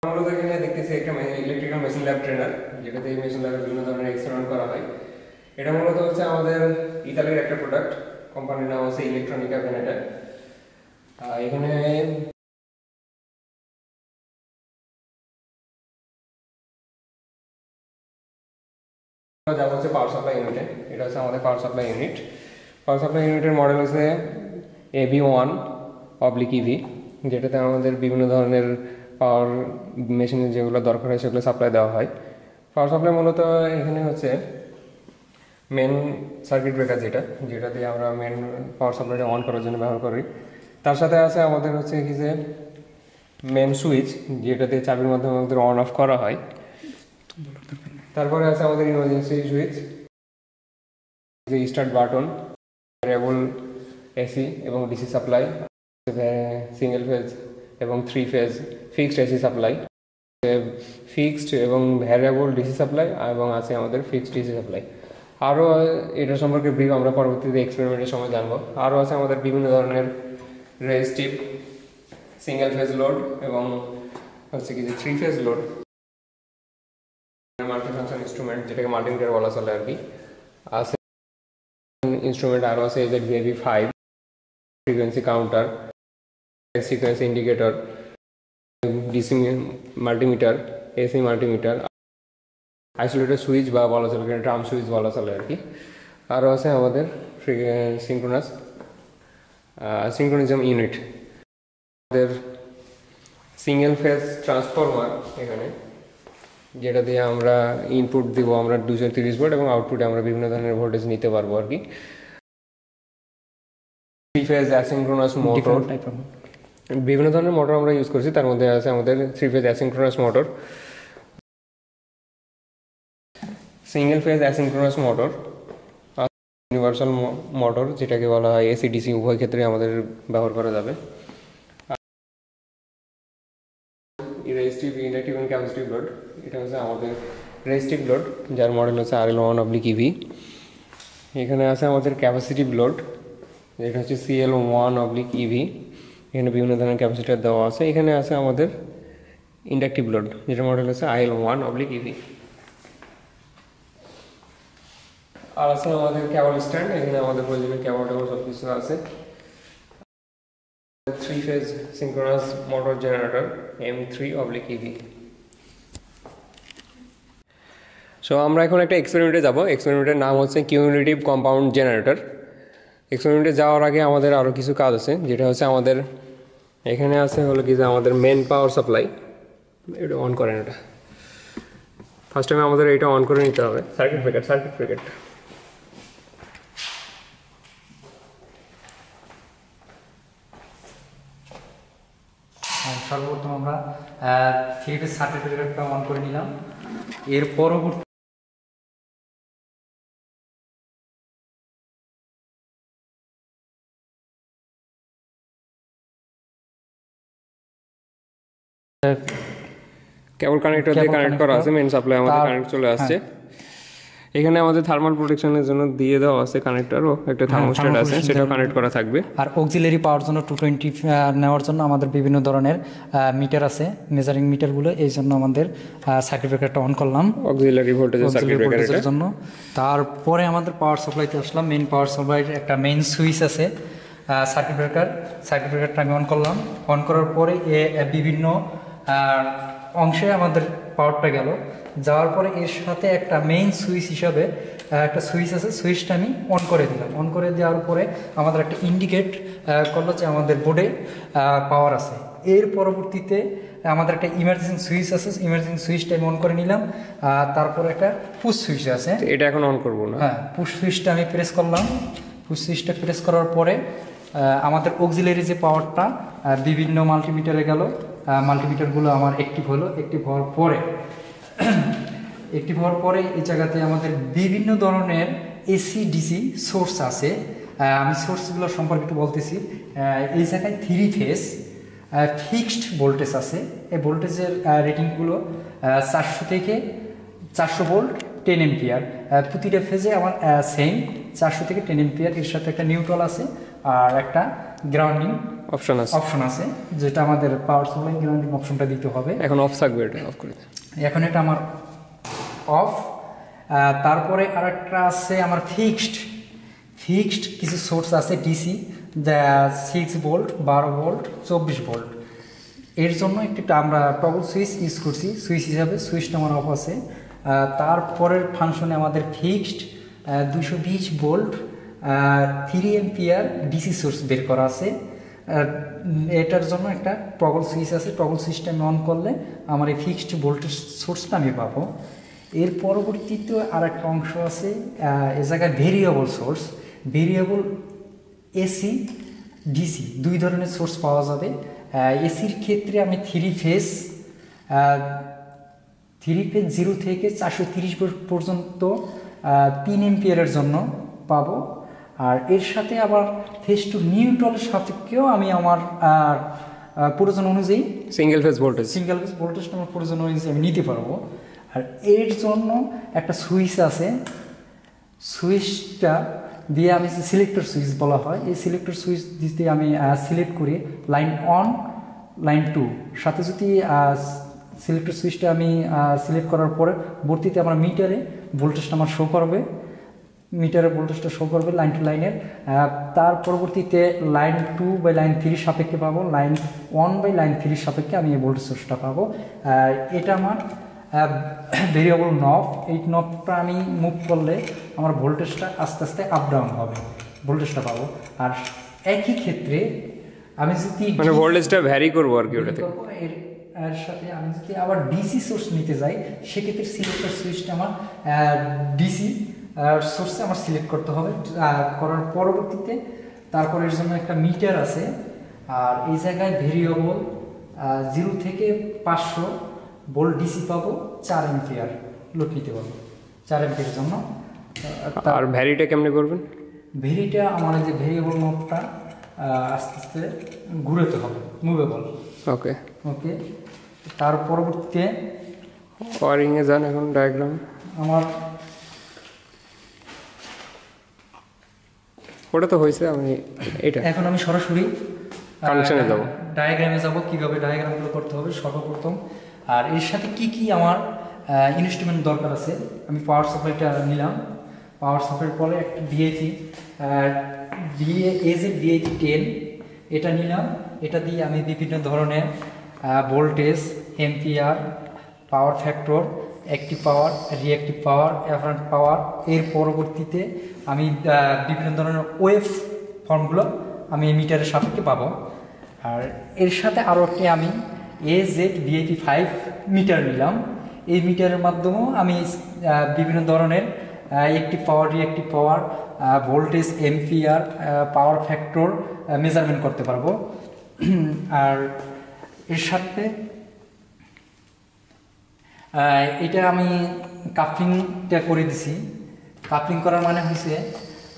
মূলত এখানে দেখতেছি একটা ইলেকট্রিক্যাল মেশিন ল্যাব ট্রেনার, যেটাতে এই মেশিন ল্যাবে বিভিন্ন ধরনের এক্সপেরিমেন্ট করা হয়। এটা মূলত হচ্ছে আমাদের ইতালির একটা প্রোডাক্ট, কোম্পানির নাম হচ্ছে ইলেকট্রনিকা ভেনেটা। এখানে যাবো হচ্ছে পাওয়ার সাপ্লাই ইউনিটে। এটা হচ্ছে আমাদের power supply unit. Power supply ইউনিটের মডেল হচ্ছে AB1/EV, যেটাতে আমাদের বিভিন্ন ধরনের পাওয়ার মেশিনের যেগুলো দরকার হয় সেগুলো সাপ্লাই দেওয়া হয়। পাওয়ার সাপ্লাই মূলত এখানে হচ্ছে মেন সার্কিট ব্রেকার, যেটা দিয়ে আমরা মেন পাওয়ার সাপ্লাইটা অন করার জন্য ব্যবহার করি। তার সাথে আছে আমাদের হচ্ছে কি যে মেন সুইচ, যেটা দিয়ে চাবির মাধ্যমে আমাদের অন অফ করা হয়। তারপরে আছে আমাদের ইমার্জেন্সি সুইচ, যে স্টার্ট বাটন, ভ্যারিয়েবল এসি এবং ডিসি সাপ্লাই, সিঙ্গেল ফেজ এবং 3 phase fixed AC supply, fixed এবং ভ্যারিয়েবল ডিসি সাপ্লাই, এবং আছে আমাদের ফিক্সড ডিসি সাপ্লাই। আরও এটা সম্পর্কে ব্রিফ আমরা পরবর্তীতে এক্সপেরিমেন্টের সময় জানবো। আরও আছে আমাদের বিভিন্ন ধরনের রেজিস্টিভ, সিঙ্গেল ফেজ লোড এবং হচ্ছে কি যে 3 ফেজ লোড, মাল্টিফাংশন ইনস্ট্রুমেন্ট, যেটাকে মাল্টিমিটার বলা চলে আর কি। আছে ইনস্ট্রুমেন্ট আরও আছে AZVAV5, frequency counter, sequence indicator, DC multimeter, AC multimeter, isolated switch বা বলা চলে ড্রাম সুইচ বলা চলে আর কি। আরও আছে আমাদের সিঙ্ক্রোনিজম ইউনিট, আমাদের সিঙ্গেল ফেজ ট্রান্সফরমার এখানে, যেটা দিয়ে আমরা ইনপুট দিব আমরা 230 ভোল্ট এবং আউটপুটে আমরা বিভিন্ন ধরনের ভোল্টেজ নিতে পারবো আর কি। 3 ফেজ অ্যাসিঙ্ক্রোনাস মোটর, বিভিন্ন ধরনের মোটর আমরা ইউজ করছি। তার মধ্যে আছে আমাদের 3 phase asynchronous motor, single phase asynchronous motor, universal motor, যেটাকে বলা হয় এসি ডিসি উভয় ক্ষেত্রে আমাদের ব্যবহার করা যাবে। রেজিস্টিভ, ইন্ডাকটিভ এবং ক্যাপাসিটিভ লোড, এটা হচ্ছে আমাদের রেজিস্টিভ লোড, যার মডেল হচ্ছে RL1/EV। এখানে আছে আমাদের ক্যাপাসিটিভ লোড, যেটা হচ্ছে CL1/EV। এখানে বিভিন্ন ধরনের ক্যাপাসিটার দেওয়া আছে। এখানে আছে আমাদের ইন্ডাকটিভ লোড, যেটা মডেল হচ্ছে IL1/EV। আর আছে আমাদের কেবল স্ট্যান্ড, এখানে আমাদের প্রয়োজনীয় কেবল সব কিছু আছে। 3 phase synchronous motor generator M3/EV। So আমরা এখন একটা এক্সপেরিমেন্টে যাব। এক্সপেরিমেন্টের নাম হচ্ছে কিউমুলেটিভ কম্পাউন্ড জেনারেটর। এক্সপেরিমেন্টে যাওয়ার আগে আমাদের আরও কিছু কাজ আছে, যেটা হচ্ছে আমাদের এখানে আছে হলো কি যে আমাদের মেন পাওয়ার সাপ্লাই। এটা অন করেন, এটা ফার্স্ট টাইমে আমাদের এটা অন করে নিতে হবে। সার্কিট ব্রেকার সর্বপ্রথম আমরা 3 ফেজ সার্কিট ব্রেকারটা অন করে নিলাম। এর পরবর্তী কেবল কানেক্টর দিয়ে কানেক্ট করা আছে, মেন সাপ্লাই আমাদের কানেক্ট চলে আসছে। এখানে আমাদের থার্মাল প্রোটেকশনের জন্য দিয়ে দেওয়া আছে কানেক্টরও, একটা থার্মোস্ট্যাট আছে, সেটাও কানেক্ট করা থাকবে। আর অক্সিলারি পাওয়ার জন্য 220 নেওয়ার জন্য আমাদের বিভিন্ন ধরনের মিটার আছে, মেজারিং মিটারগুলো। এই জন্য আমাদের সার্কিট ব্রেকারটা অন করলাম অক্সিলারি ভোল্টেজের সার্কিট ব্রেকারের জন্য। তারপরে আমাদের পাওয়ার সাপ্লাইতে আসলাম। মেইন পাওয়ার সাপ্লাইয়ের একটা মেইন সুইচ আছে, সার্কিট ব্রেকারটা আমি অন করলাম। অন করার পরে বিভিন্ন অংশে আমাদের পাওয়ারটা গেল। যাওয়ার পরে এর সাথে একটা মেইন সুইচ হিসাবে একটা সুইচ আছে, সুইচটা আমি অন করে দিলাম। অন করে দেওয়ার পরে আমাদের একটা ইন্ডিকেট করলো যে আমাদের বোর্ডে পাওয়ার আছে। এর পরবর্তীতে আমাদের একটা ইমার্জেন্সি সুইচ আছে, ইমার্জেন্সি সুইচটা আমি অন করে নিলাম। তারপরে একটা পুশ সুইচ আছে, এটা এখন অন করবো না। হ্যাঁ, পুশ সুইচটা আমি প্রেস করলাম। পুশ সুইচটা প্রেস করার পরে আমাদের অক্সিলারি যে পাওয়ারটা বিভিন্ন মাল্টিমিটারে গেল। মাল্টিমিটারগুলো আমার অ্যাক্টিভ হলো। অ্যাক্টিভ হওয়ার পরে এই জায়গাতে আমাদের বিভিন্ন ধরনের এসি ডিসি সোর্স আছে। আমি সোর্সগুলো সম্পর্কে একটু বলতেছি। এই জায়গায় 3 ফেজ ফিক্সড ভোল্টেজ আছে। এই ভোল্টেজের রেটিংগুলো 400 থেকে 400 ভোল্ট, 10 এম্পিয়ার। প্রতিটা ফেজে আমার সেম 400 থেকে 10 এম্পিয়ার। এর সাথে একটা নিউট্রাল আছে আর একটা গ্রাউন্ডিং অপশন আছে, অপশন আছে, যেটা আমাদের পাওয়ার সাপ্লাই গ্রাউন্ডিং অপশনটা দিতে হবে। এখন অফ থাকবে, এটা অফ করে দিন। এখন এটা আমার অফ। তারপরে আরেকটা আছে আমার ফিক্সড কিছু সোর্স আছে ডিসি, 6 ভোল্ট, 12 ভোল্ট, 24 ভোল্ট। এর জন্য একটি আমরা টগল সুইচ ইউজ করছি, সুইচ হিসাবে সুইচটা আমার অফ আছে। তারপরের ফাংশনে আমাদের fixed 220 volt 3 ampere DC source বের করা আছে। এটার জন্য একটা টগল সুইচ আছে, টগল সুইচটা আমি অন করলে আমার এই ফিক্সড ভোল্টেজ সোর্সটা আমি পাবো। এর পরবর্তীতে আর একটা অংশ আছে, এ জায়গায় variable source, variable AC DC দুই ধরনের সোর্স পাওয়া যাবে। এসির ক্ষেত্রে আমি 3 ফেজ 0 থেকে 430 পর্যন্ত 3 এম্পিয়ারের জন্য পাবো। আর এর সাথে আবার ফেজ টু নিউট্রালের সাপেক্ষেও আমি আমার প্রয়োজন অনুযায়ী সিঙ্গেল ফেজ ভোল্টেজটা আমার প্রয়োজন অনুযায়ী আমি নিতে পারবো। আর এর জন্য একটা সুইচ আছে, সুইচটা দিয়ে আমি সিলেক্টর সুইচ বলা হয়, এই সিলেক্টর সুইচ দিতে আমি সিলেক্ট করি লাইন 1 লাইন 2 সাথে যদি সিলেক্টর সুইচটা আমি সিলেক্ট করার পরে ভর্তিতে আমার মিটারে ভোল্টেজটা আমার শো করবে, মিটারের ভোল্টেজটা শো করবে লাইন টু লাইনের। তার পরবর্তীতে লাইন 2 বাই লাইন 3 সাপেক্ষে পাবো, লাইন 1 বাই লাইন 3 সাপেক্ষে আমি এই ভোল্টেজ সোর্সটা পাবো। এটা আমার ভেরিয়েবল নব, এই নবটা আমি মুভ করলে আমার ভোল্টেজটা আস্তে আস্তে আপ ডাউন হবে, ভোল্টেজটা পাবো। আর একই ক্ষেত্রে আমি যদি মানে ভোল্টেজটা ভ্যারি করবো আর কি ওটাতে। এর সাথে আমি যদি আবার ডিসি সোর্স নিতে যাই, সেক্ষেত্রে সিলেক্টর সুইচটা আমার ডিসি সোর্সে আমার সিলেক্ট করতে হবে। করার পরবর্তীতে তারপর এর জন্য একটা মিটার আছে, আর এই জায়গায় ভেরিয়েবল 0 থেকে 500 ভোল্ট ডিসি পাবো, 4 এম্পিয়ার লোড নিতে পারবো 4 এম্পিয়ারের জন্য। আর ভ্যারিটা কেমনে করবেন? ভেরিটা আমার যে ভেরিয়েবল নোটটা আস্তে আস্তে ঘুরাতে হবে, মুভেবল। ওকে ওকে, তার পরবর্তীতে ওয়ারিংয়ে যান এখন ডায়াগ্রাম। আমার ওটা তো হয়েছে, আমি এটা এখন আমি সরাসরি কানেকশনে যাব, ডায়াগ্রামে যাব, কিভাবে ডায়াগ্রামগুলো করতে হবে সর্বপ্রথম। আর এর সাথে কি কি আমার ইনস্ট্রুমেন্ট দরকার আছে, আমি পাওয়ার সাপ্লাইটা নিলাম। পাওয়ার সাপ্লাইয়ের পরে একটা ডিএসি ডিএসি 10 এটা নিলাম। এটা দিয়ে আমি বিভিন্ন ধরনের voltage, ampere, power factor, active power, reactive power, apparent power, এর পরবর্তীতে আমি বিভিন্ন ধরনের ওয়েভ ফর্মগুলো আমি মিটারের সাপেক্ষে পাবো। আর এর সাথে আরও একটি আমি AZ-BAT5 মিটার নিলাম। এই মিটারের মাধ্যমেও আমি বিভিন্ন ধরনের active power, reactive power, voltage, ampere, power factor measurement করতে পারবো। আর এর সাথে এটা আমি কাপলিংটা করে দিছি। কাপলিং করার মানে হয়েছে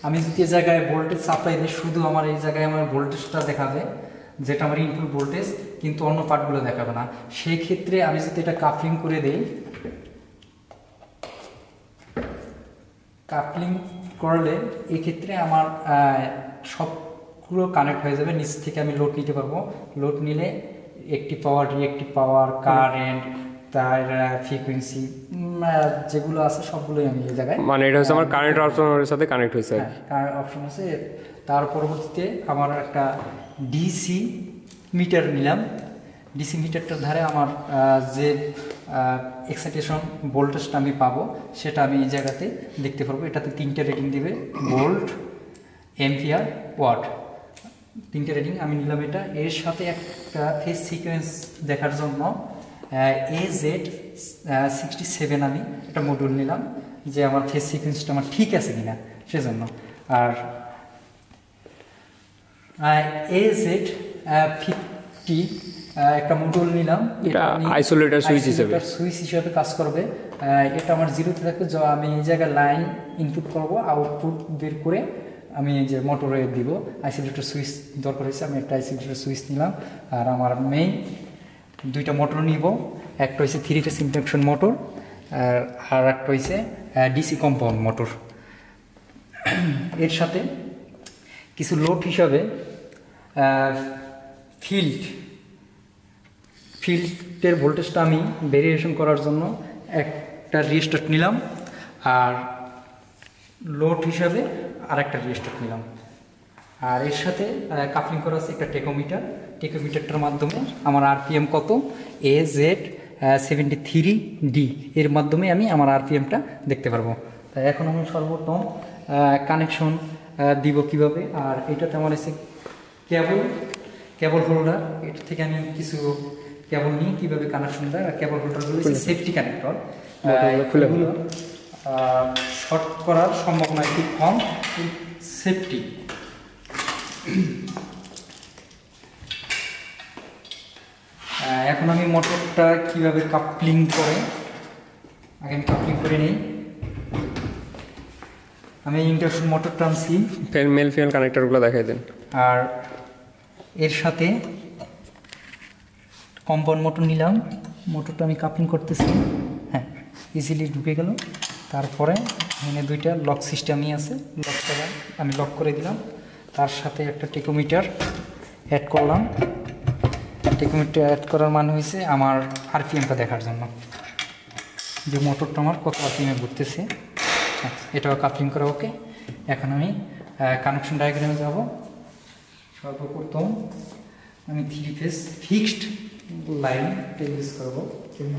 আমি যদি এই জায়গায় ভোল্টেজ সাপ্লাই দিই, শুধু আমার এই জায়গায় আমার ভোল্টেজটা দেখাবে, যেটা আমার ইনপুট ভোল্টেজ, কিন্তু অন্য পার্টগুলো দেখাবে না। সেই ক্ষেত্রে আমি যদি এটা কাপলিং করে দিই, কাপলিং করলে এক্ষেত্রে আমার সবগুলো কানেক্ট হয়ে যাবে। নিচ থেকে আমি লোড নিতে পারবো। লোড নিলে অ্যাক্টিভ পাওয়ার, রিঅ্যাক্টিভ পাওয়ার, কারেন্ট, তার ফ্রিকোয়েন্সি যেগুলো আছে সবগুলোই আমি এই জায়গায়, মানে এটা হচ্ছে আমার কারেন্ট অপশনের সাথে কানেক্ট হয়েছে। কারেন্ট অপশন আছে। তার পরবর্তীতে আমার একটা ডিসি মিটার নিলাম। ডিসি মিটারটার ধারে আমার যে এক্সাইটেশন ভোল্টেজটা আমি পাবো সেটা আমি এই জায়গাতে দেখতে পারবো। এটাতে 3টে রেটিং দিবে, ভোল্ট, এম্পিয়ার, ওয়াট, 3টে রেটিং আমি নিলাম। এটা এর সাথে একটা ফেজ সিকোয়েন্স দেখার জন্য AZ-67 আমি একটা মডিউল নিলাম, যে আমার ফেজ সিকোয়েন্সটা আমার ঠিক আছে কিনা সেজন্য। আর AZ-50 একটা মডিউল নিলাম, এটা আইসোলেটর সুইচ হিসেবে কাজ করবে। এটা আমার 0-তে থাকবে, আমি এই জায়গায় লাইন ইনপুট করব, আউটপুট বের করে আমি এই যে মোটরে দিব। আইসোলেটর সুইচ দরকার হয়েছে, আমি একটা আইসোলেটর সুইচ নিলাম। আর আমার মেইন 2টা মোটর নিব, একটা হচ্ছে 3 ফেজ ইন্ডাকশন মোটর, আর একটা হচ্ছে ডিসি কম্পাউন্ড মোটর। এর সাথে কিছু লোড হিসাবে ফিল্ডের ভোল্টেজটা আমি ভেরিয়েশন করার জন্য একটা রেজিস্টার নিলাম, আর লোড হিসাবে আর একটা রেজিস্টার নিলাম। আর এর সাথে কাপলিং করা আছে একটা টেকোমিটারটার মাধ্যমে আমার আরপিএম কত AZ73D এর মাধ্যমে আমি আমার আরপিএমটা দেখতে পারবো। তাই এখন আমি সর্বপ্রথম কানেকশন দিব কিভাবে। আর এটাতে আমার এসে কেবল হোল্ডার, এটা থেকে আমি কিছু কেবল নিয়ে কীভাবে কানেকশন দেয়। আর কেবল হোল্ডারগুলো সেফটি কানেক্টর, শর্ট করার সম্ভাবনা একটু কম, সেফটি। এখন আমি মোটরটা কিভাবে কাপলিং করে, আগে আমি কাপলিং করে নিই। আমি ইন্ডাকশন মোটর টানছি, মেল ফিমেল কানেক্টরগুলো দেখাই দেন। আর এর সাথে কম্পাউন্ড মোটর নিলাম, মোটরটা আমি কাপলিং করতেছি। হ্যাঁ, ইজিলি ঢুকে গেল। তারপরে এখানে দুইটা লক সিস্টেমই আছে, লকটা আমি লক করে দিলাম। তার সাথে একটা টেকোমিটার অ্যাড করলাম। টেকোমিটার অ্যাড করার মানে হয়েছে আমার আরপিএমটা দেখার জন্য, যে মোটরটা আমার কত আরপিএমে ঘুরতেছে। এটাও কাপলিং করা ওকে। এখন আমি কানেকশন ডায়াগ্রামে যাব। সর্বপ্রথম আমি 3 ফেজ ফিক্সড লাইন ইউজ করবো। 3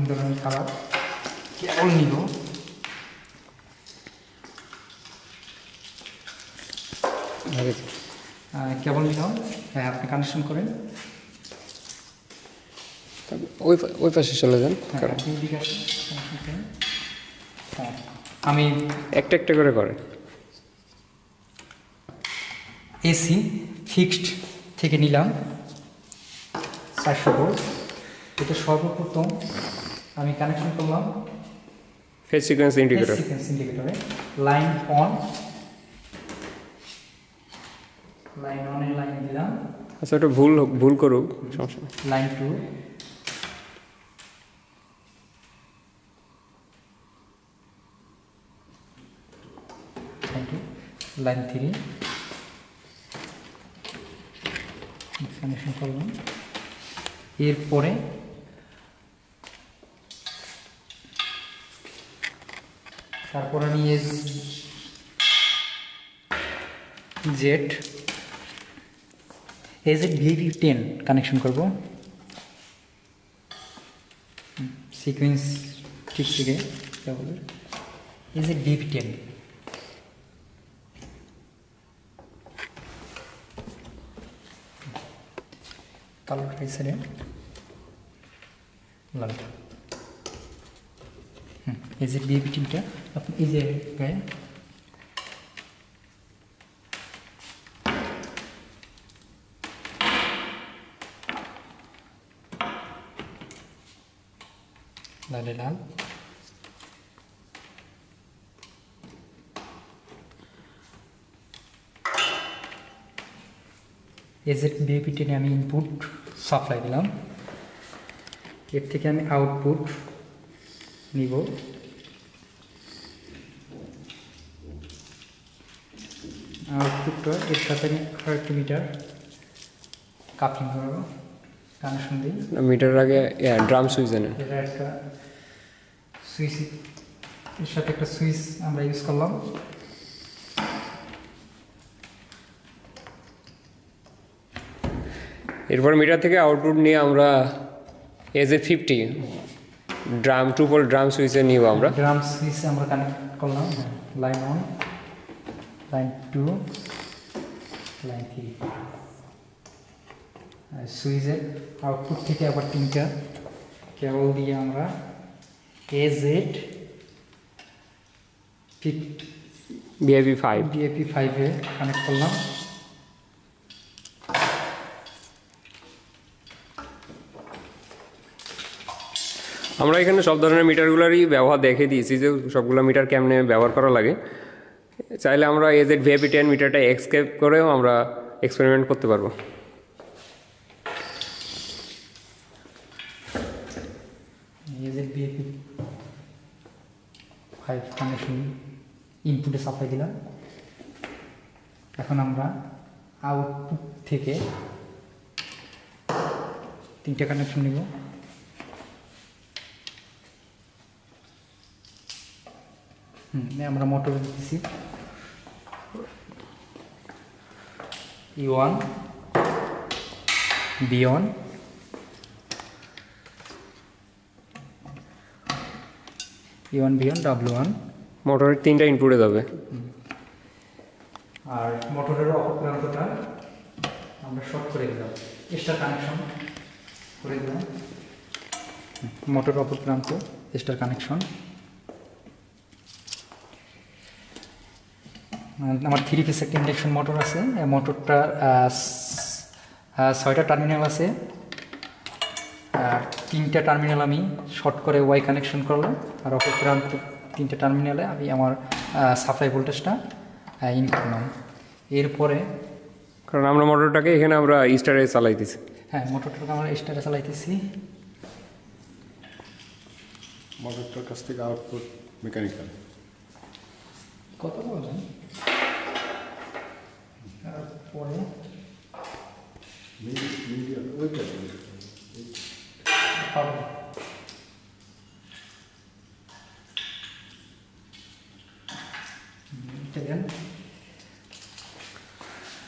ধরনের কালার কেবল নিব। কেবল নিলাম, হ্যাঁ আপনি কানেকশন করেন। ওই পাশে চলে যান। আমি একটা একটা করে করেন। এসি ফিক্সড থেকে নিলাম 400 ভোল্ট। এটা সর্বপ্রথম আমি কানেকশন করলাম ফেজ সিকোয়েন্স ইন্ডিকেটর। ইন্ডিকেটরে লাইন অন, লাইনের লাইন দিলাম। আচ্ছা, ওটা ভুল করুক, সমস্যা নেই। লাইন 2, লাইন 3 কানেকশন করলাম। এরপরে তারপর আমি AZ-VP10 কানেকশন করব। সিকোয়েন্স ঠিক থেকে AZ-VP10 কালার হিসেবে লাল। AZ-VP10টা আপনি এই যে গায়ে লালে লাল। AZ-VP10 আমি ইনপুট সাপ্লাই দিলাম, এর থেকে আমি আউটপুট নিব। আউটপুটটা এর সাথে আমি মিটার কাপলিং করবো, কানেকশন দিই। মিটারের আগে ড্রাম সুইচ দেন। এটা একটা সুইচ, এর সাথে একটা সুইচ আমরা ইউজ করলাম। এরপর মিটার থেকে আউটপুট নিয়ে আমরা AZ-50 ড্রাম 2 ভোল্ট ড্রাম সুইচে নিব আমরা। ড্রাম সুইচে আমরা কানেক্ট করলাম। Line 1, line 2, line 3। সুইচের আউটপুট থেকে আবার 3টা কেবল দিয়ে আমরা VIP5 এ কানেক্ট করলাম। আমরা এখানে সব ধরনের মিটারগুলোরই ব্যবহার দেখে দিয়েছি, যে সবগুলো মিটার কেমনে ব্যবহার করা লাগে। চাইলে আমরা AZ-VIP10 মিটারটা এক্সকেপ করেও আমরা এক্সপেরিমেন্ট করতে পারবো। AZ-VIP5 কানেকশন ইনপুটে সাপ্লাই দিলাম। এখন আমরা আউটপুট থেকে 3টে কানেকশন নিব। আমরা মোটর দিতেছি E1 B1 E1 B1 W1 মোটরের 3টা ইনপুটে যাবে। আর মোটরের অপর প্রান্তটা আমরা শর্ট করে দিলাম, স্টার কানেকশন করে দিলাম। মোটর অপর প্রান্ত স্টার কানেকশন। আমার 3 পিস একটা ইন্ডাকশন মোটর আছে। এই মোটরটার 6টা টার্মিনাল আছে, আর 3টা টার্মিনাল আমি শর্ট করে ওয়াই কানেকশন করলাম, আর অপর প্রান্ত 3টে টার্মিনালে আমি আমার সাপ্লাই ভোল্টেজটা ইন করলাম। এরপরে কারণ আমরা মোটরটাকে এখানে আমরা স্টারে চালাইতেছি। হ্যাঁ, মোটরটাকে আমরা স্টারে চালাইতেছি। মোটরটার কাছ থেকে আউটপুট মেকানিক্যাল। কত বলছেন? তারপরে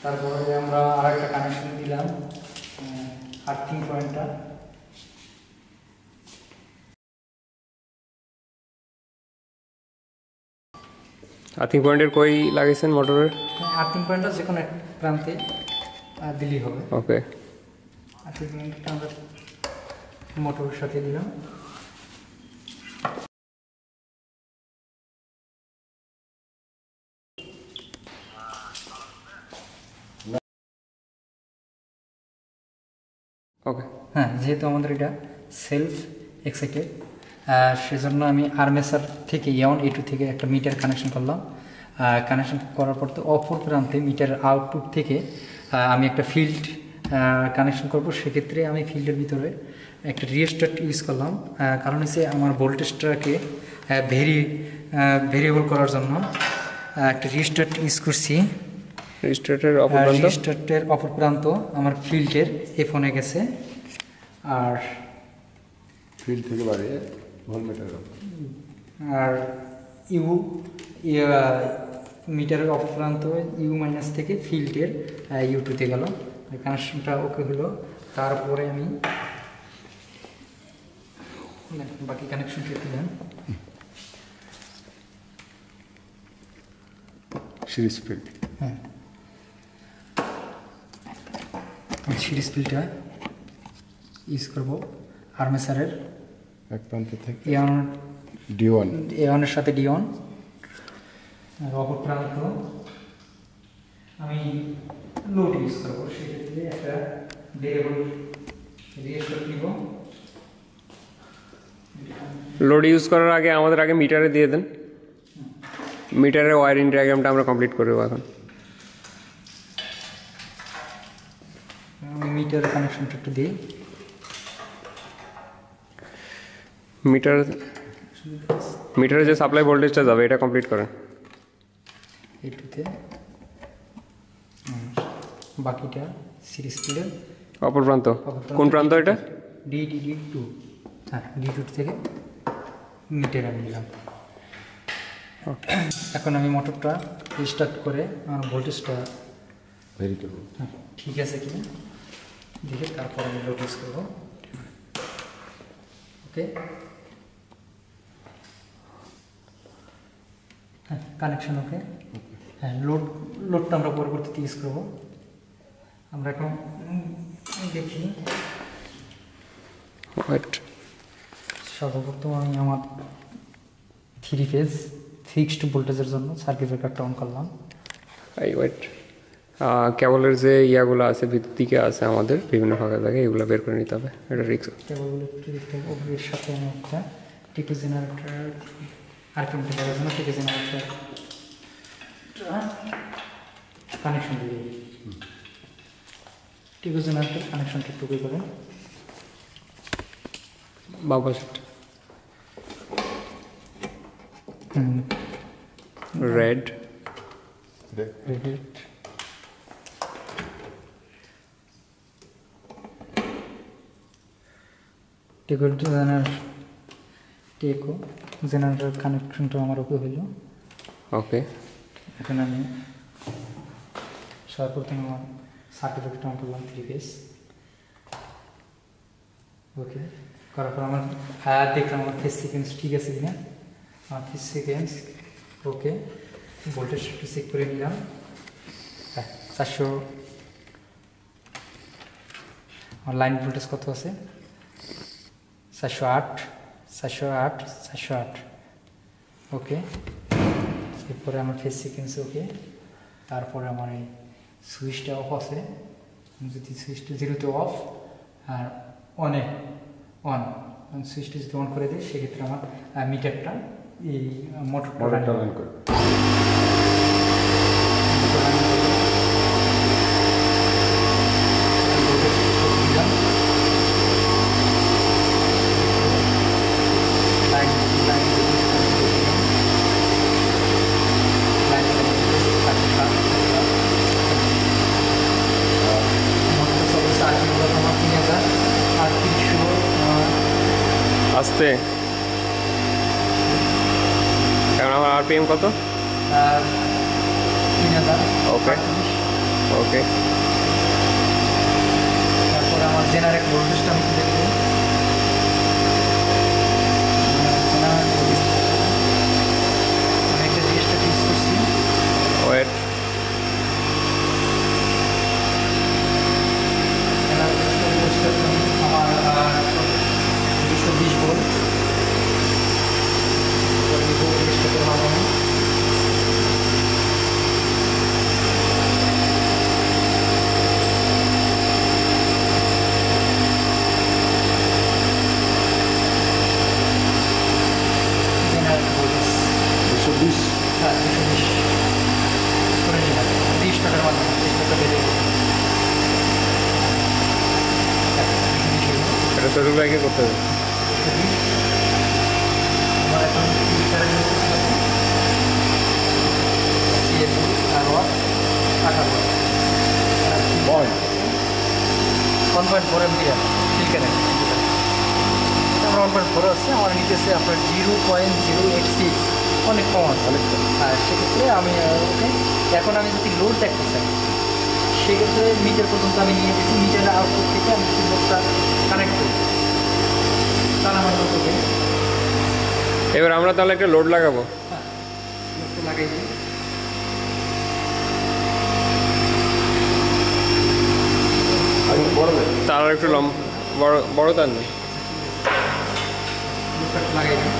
তারপরে আমরা আর একটা কানেকশন দিলাম আর্থিং পয়েন্টটা। আর্থিং পয়েন্টের কই লাগাইছেন মোটরের? আর্থিং পয়েন্টটা যে কোনো এক প্রান্তে দিলেই হবে। ওকে, আর্থিং পয়েন্টটা আমরা মোটরের সাথে দিলাম। ওকে, হ্যাঁ, যেহেতু আমাদের এটা সেলফ এক্সাইটেড, সেজন্য আমি আর্মেচার থেকে E1 E2 থেকে একটা মিটার কানেকশন করলাম। কানেকশন করার পর তো অপর প্রান্তে মিটার আউটপুট থেকে আমি একটা ফিল্ড কানেকশন করব। সেক্ষেত্রে আমি ফিল্ডের ভিতরে একটা রিয়েস্টার ইউজ করলাম, কারণ হচ্ছে আমার ভোল্টেজটাকে ভেরিয়েবল করার জন্য একটা রিয়েস্টার ইউজ করছি। রিয়েস্টারের অপর প্রান্ত আমার ফিল্ডের F1 গেছে, আর ফিল্ড থেকে বাড়িয়ে ভোল্টমিটার আর মিটারের অপর প্রান্ত U- থেকে ফিল্ডের U2-তে গেল। কানেকশনটা ওকে হলো। তারপরে আমি বাকি কানেকশনটা একটু দেন। Series field. হ্যাঁ, সিরিজ ফিল্ডটা ইউজ করব আর্মেচারের এক প্রান্ত থেকে D1 D1 এর সাথে D1, আর অপর প্রান্ত আমি লোড ইউজ করবো। সেক্ষেত্রে একটা ভেরিয়েবল রিয়েস্টার নিব। লোড ইউজ করার আগে আমাদের আগে মিটারে দিয়ে দেন। মিটারের ওয়ারিং ডায়াগ্রামটা আমরা কমপ্লিট করবো এখন। আমি মিটারের কানেকশনটা একটু দিই। মিটারে যে সাপ্লাই ভোল্টেজটা যাবে এটা কমপ্লিট করেন। এইটুতে বাকিটা সিরিজ ফিল্ডের অপর প্রান্ত কোন প্রান্ত এটা? D2। হ্যাঁ, D2 থেকে মিটার আমি নিলাম। এখন আমি মোটরটা রিস্টার্ট করে আমার ভোল্টেজটা ভেরি করব। ঠিক আছে কিনা দেখে তারপর আমি লোড ইউজ করবো। ওকে, হ্যাঁ, কানেকশন ওকে। হ্যাঁ, লোডটা আমরা পরবর্তীতে ইউজ করবো। আমরা এখন দেখি। সর্বপ্রথম আমি আমার 3 ফেজ ফিক্সড ভোল্টেজের জন্য সার্কিট ব্রেকারটা অন করলাম। কেবলের যে ইয়াগুলো আছে ভিতর দিকে আছে আমাদের বিভিন্ন ফাঁকা জায়গায়, এগুলো বের করে নিতে হবে। এটা রিক্স। কেবলগুলো একটু দেখতে হবে। এর সাথে আমি একটা টিপি জেনারেটর আর্কিউমেন্ট দেওয়ার জন্য টিপি জেনারেটর কানেকশন দিয়ে দিই। টিপি জেনারেটর কানেকশনটা একটু করেন। বাবা রেড টেকো জেনারেটর কানেকশনটা আমার ওকে হইল। ওকে, এখন আমি সর্বপ্রথম আমার সার্টিফিকেট অন করলাম 3 ফেজ। ওকে করার পর আমার দেখলাম আমার ফেজ সিকোয়েন্স ঠিক আছে কিনা। আমার ফেজ সিকোয়েন্স ওকে, ভোল্টেজ একটু চেক করে নিলাম। 400 আমার লাইন ভোল্টেজ কত আছে? 408। ওকে, এরপরে আমার ফেজ সিকোয়েন্স ওকে। তারপরে আমার এই সুইচটা অফ আছে, যদি সুইচটা 0-তে অফ আর অন সুইচটা যদি অন করে দিই সেক্ষেত্রে আমার মিটারটা এই মোটরটা রান করে। আস্তে, কারণ আমার আরপিএম কত? 3000। ওকে ওকে, তারপরে আমার জেনারেট ভোল্টেজটা আমি দেখবো। আমি একটা রেজিস্টার ইউজ করছি। ওয়েট, আমার 220 ভোল্ট রেজিস্টারের মাধ্যমে জেনারেট ভোল্টেজ 220 হ্যাঁ 220 করে নিলাম। রেজিস্টারের মাধ্যমে রেজিস্টারটা বেড়ে এটা শরীর ভাইকে করতে হবে। আমার এখন ফিল্টারের সিএফ আর ওয়াট 18 পয়েন্ট 1.4 এম্পিয়ার ফিল্টারে। আমার 1.4 আছে, আমার নিতেছে আপনার 0.086, অনেক কম আছে। অনেকটা। আর সেক্ষেত্রে আমি ওকে এখন আমি যদি লোড দেখতে চাই সেক্ষেত্রে মিটার পর্যন্ত আমি নিয়ে গেছি। মিটারের আউটপুট থেকে আমি যদি লোডটা কানেক্ট করি তাহলে আমার লোড ওকে। এবার আমরা তাহলে একটা লোড লাগাবো। হ্যাঁ লোডটা লাগাই দিই। আমি বড় দেয়। তার আর একটু বড় বড় তার নেই। লোডটা লাগাই দিই।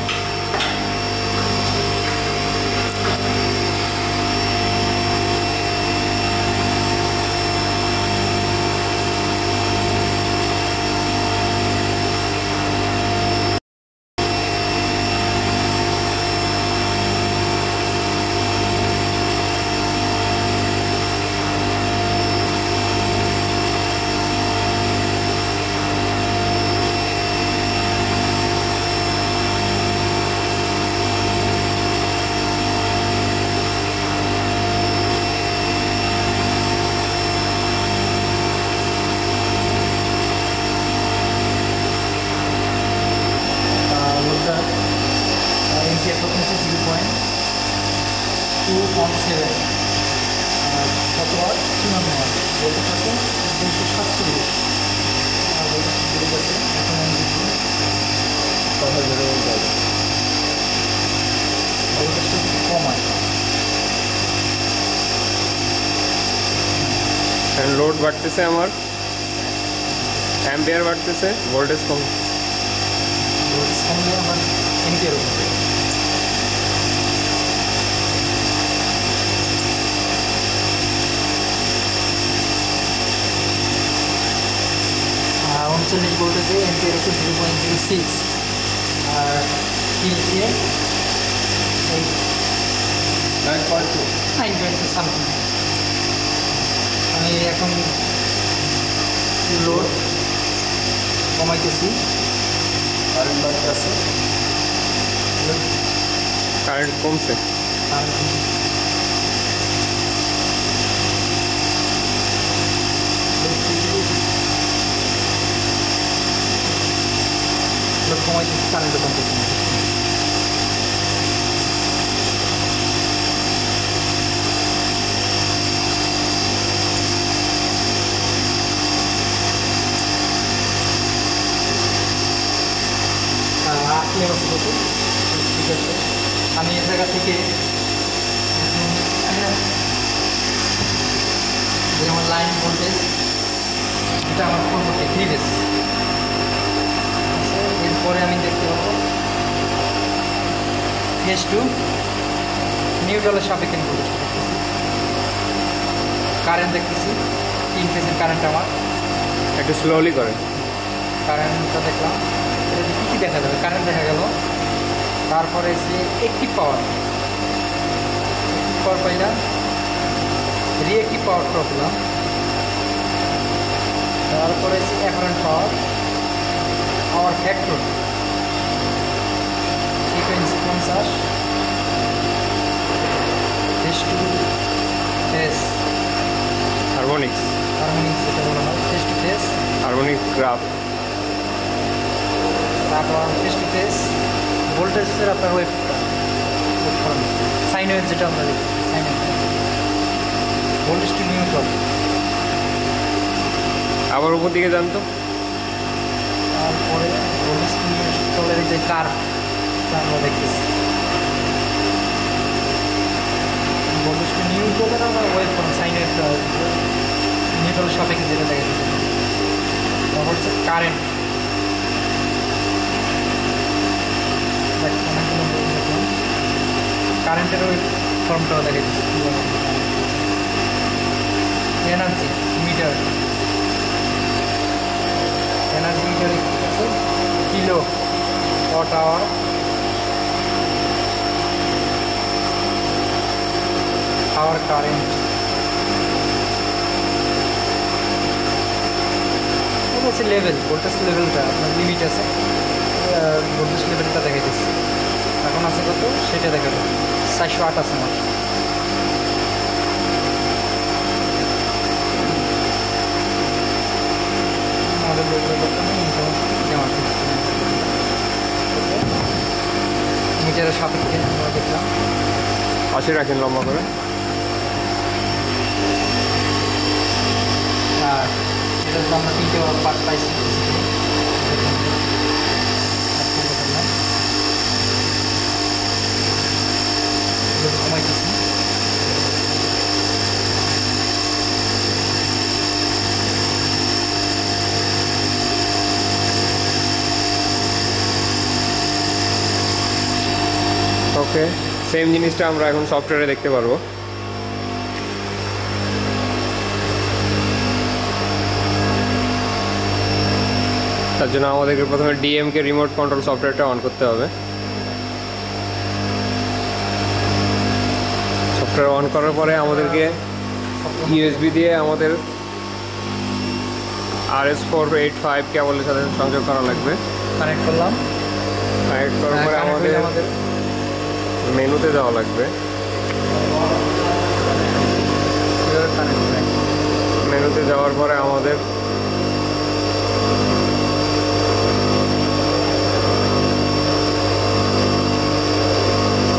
এমপিআর কত হচ্ছে 0.217। কত ওয়াট? 54 ওয়াট। ভোল্টেজ আছে 247। আর ভোল্টেজ বেড়ে গেছে। এখন আমি দেখি কথা বেরো যাবে। ভোল্টেজটা একটু কম আছে। লোড বাড়তেছে, আমার অ্যাম্পিয়ার বাড়তেছে, ভোল্টেজ কম। ভোল্টেজ কমলে আমার এমপিআর উঠবে। 39 ভোল্টেজে এমপিআর হচ্ছে 0.06 আর কিলসে 9.2 9.2 সামথিং। আমি এখন লোড কমাইতেছি। কারেন্ট বাড়তে আছে। কারেন্ট কমছে। আর দিচ্ছি, কারেন্টও কমতেছে না। RPM আছে কত? ঠিক আছে, আমি এই জায়গা থেকে যে আমার লাইন ভোল্টেজ, এটা আমার পূর্ববর্তী 3 বেস। এরপরে আমি দেখতে পাবো ফেজ 2 নিউট্রালের সাপেক্ষে ভোল্টেজ দেখতেছি, কারেন্ট দেখতেছি 3 ফেজের কারেন্ট আমার। একটু স্লোলি করেন। কারেন্টটা দেখলাম, এটা কী কী দেখা যাবে, কারেন্ট দেখা গেল। তারপরে যে একটিভ পাওয়ার পাইলাম, রিঅ্যাক্টিভ পাওয়ার পেলাম। তারপরে যে apparent power factor frequency 50, phase 2 phase harmonics যেটা বলা হয় phase to phase, harmonic graph. তারপর ফেজ টু ফেজ ভোল্টেজের আপনার ওয়েভ সাইন ওয়েভ, যেটা আমরা দেখি sine wave, voltage to neutral. আবার উপর দিকে যান তো। তারপরে ভোল্টেজ টু নিউট্রালের যে কার্ভটা আমরা দেখতেছি, ভোল্টেজ টু নিউট্রালের আমরা ওয়েভ ফর্ম সাইন ওয়েভটা নিউট্রালের সাপেক্ষে যেটা দেখা যাচ্ছে। তারপর হচ্ছে কারেন্ট, কারেন্টের ওই ফর্মটাও দেখা যাচ্ছে। এনার্জি মিটার, এনার্জি মিটার আছে kilo watt hour, hour current. এটা হচ্ছে লেভেল, ভোল্টেজ লেভেলটা আপনার লিমিট আছে, ভোল্টেজ লেভেলটা দেখা যাচ্ছে। এখন আছে কত সেটা দেখা যাবে, 408 আছে আমার। আমাদের মিটারের সাপেক্ষে আমরা দেখলাম। 80 রাখেন লম্বা করে। আর এটা তো আমরা 3টে পার্ট পাইছি, কমাইতেছি। ওকে, সেম জিনিসটা আমরা এখন সফটওয়্যারে দেখতে পারবো। তার জন্য আমাদেরকে প্রথমে ডিএমকে রিমোট কন্ট্রোল সফটওয়্যারটা অন করতে হবে। সফটওয়্যার অন করার পরে আমাদেরকে ইউএসবি দিয়ে আমাদের RS485 কেবলের সাথে সংযোগ করা লাগবে। কানেক্ট করলাম, কানেক্ট করার পরে আমাদের মেনুতে যাওয়া লাগবে। মেনুতে যাওয়ার পরে আমাদের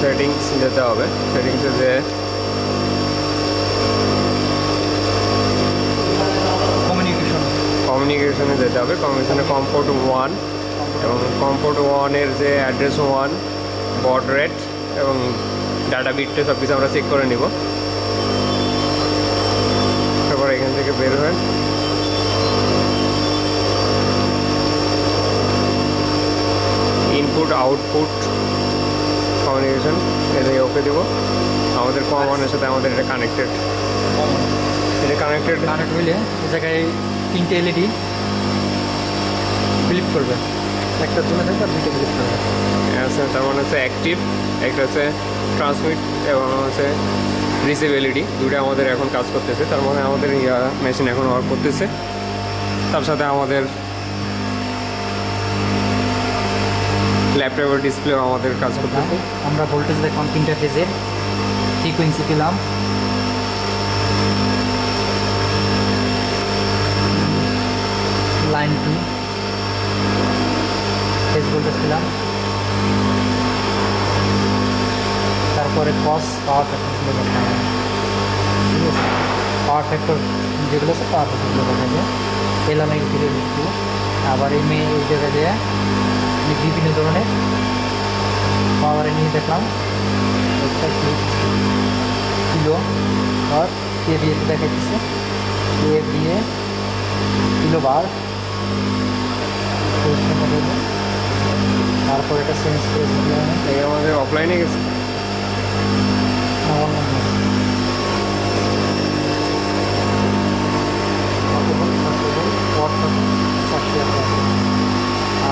সেটিংস যেতে হবে। সেটিংসে যে কমিউনিকেশনে যেতে হবে। কমিউনিকেশনে কমপোর্ট 1 এবং কমপোর্ট 1-এর যে অ্যাড্রেস 1, বড রেট এবং ডাটা বিটটা সব কিছু আমরা চেক করে নিব। তারপর এখান থেকে বের হয়ে ইনপুট আউটপুট কমিউনিকেশন এটা ওকে দেবো। আমাদের কমনের সাথে আমাদের এটা কানেক্টেড, কানেক্ট হইলে এই জায়গায় 3টে এলইডি ফ্লিপ করবে, একটা জমে থাকবে আর 2টে ফ্লিপ করবে। তার মানে হচ্ছে অ্যাক্টিভ, একটা হচ্ছে ট্রান্সমিট এবং হচ্ছে রিসিভ এলইডি, দুটো আমাদের এখন কাজ করতেছে। তার মানে আমাদের মেশিন এখন ওয়ার্ক করতেছে। তার সাথে আমাদের ল্যাপটপের ডিসপ্লেও আমাদের কাজ করতেছে। আমরা ভোল্টেজ দেখলাম 3টা ফেজে, ফ্রিকোয়েন্সি পেলাম, লাইন 2 ফেজ ভোল্টেজ দিলাম, তারপরে কস পাওয়ার ফ্যাক্টরগুলো দেখা যায়, ঠিক আছে। পাওয়ার ফ্যাক্টর যেগুলো আছে পাওয়ার ফ্যাক্টরগুলো দেখা যায়, এলাম এই দিকে একটু, আবার এই জায়গায় দিয়ে বিভিন্ন ধরনের পাওয়ারে নিয়ে দেখলাম একটা কিলো আর KVA দেখা যাচ্ছে, KVA কিলো বার, তারপর এটা চেঞ্জ করে দিলাম। এই আমাদের অফলাইনে গেছে।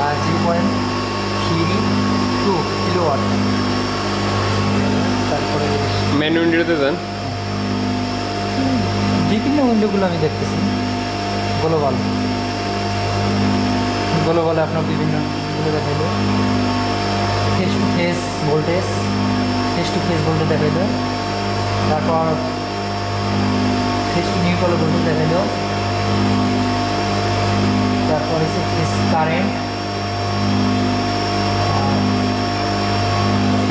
আর 0.32 কিলোওয়াট। তারপরে মেন উইন্ডোতে যান। বিভিন্ন উইন্ডোগুলো আমি দেখতেছি, গ্লোবাল গ্লোবালে আপনার বিভিন্ন দেখাইল, ফেস টু ফেস ভোল্টেজ দেখাইল, তারপর ফেস টু নিউট্রাল ভোল্টেজ দেখাইল, তারপর হচ্ছে phase current,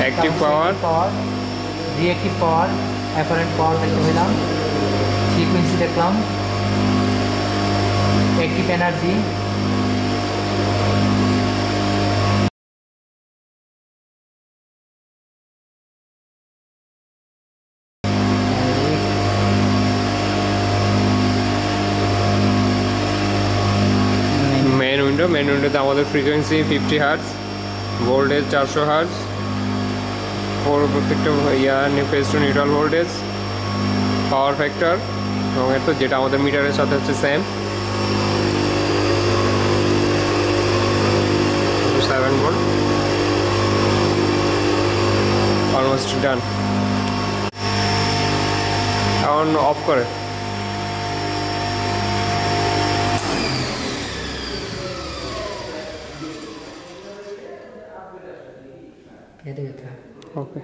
active power, reactive power, apparent power দেখতে পেলাম, ফ্রিকোয়েন্সি দেখলাম, অ্যাক্টিভ এনার্জি, মেন উইন্ডোতে আমাদের ফ্রিকোয়েন্সি 50 হার্টজ, ভোল্টেজ 400 হার্টজ, প্রত্যেকটা phase to neutral voltage, power factor এবং এর তো যেটা আমাদের মিটারের সাথে হচ্ছে সেম 7 ভোল্ট। Almost done. এখন অফ করে ये देखता है। ওকে।